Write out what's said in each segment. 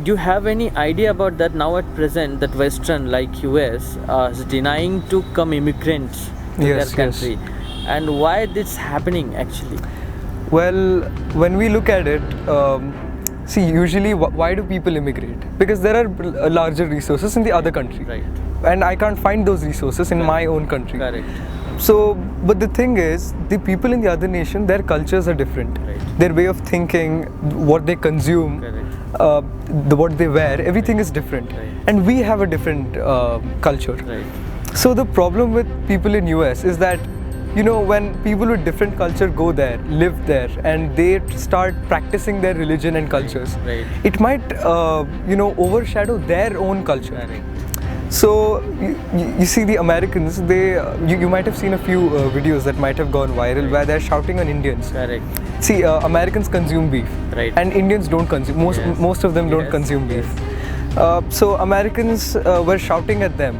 do you have any idea about that now at present that Western like US is denying to come immigrants to Yes, their country, and why this happening actually? Well, when we look at it, see, usually why do people immigrate? Because there are larger resources in the other country. Right. And I can't find those resources in my own country. Correct. So, but the thing is, the people in the other nation, their cultures are different. Right. Their way of thinking, what they consume, Correct. what they wear, everything is different. Right. And we have a different culture. Right. So the problem with people in US is that, you know, when people with different culture go there, live there, and they start practicing their religion and cultures, Right. it might, you know, overshadow their own culture. Correct. So you see, the Americans, you might have seen a few videos that might have gone viral where they're shouting on Indians. Correct. See, Americans consume beef, Right. and Indians don't consume. Most of them don't Yes. consume beef. So Americans were shouting at them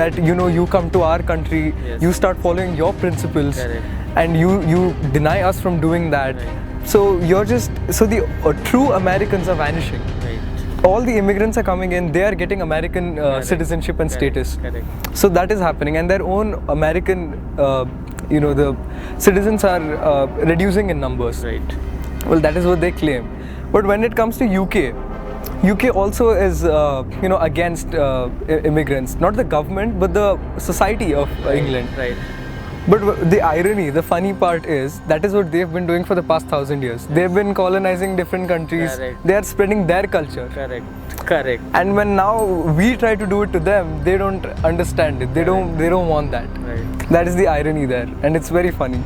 that, you know, you come to our country, Yes. you start following your principles, Correct. and you deny us from doing that. Right. So the true Americans are vanishing. Right. All the immigrants are coming in, they are getting American Correct. citizenship and Correct. status. Correct. So that is happening, and their own American, you know, the citizens are reducing in numbers. Right. Well, that is what they claim. But when it comes to UK also is, you know, against immigrants. Not the government, but the society of England. Right. But the irony, the funny part is, that is what they've been doing for the past 1,000 years. They've been colonizing different countries. Correct. They are spreading their culture. Correct. Correct. And when now we try to do it to them, they don't understand it. They don't want that. Right. That is the irony there, and it's very funny.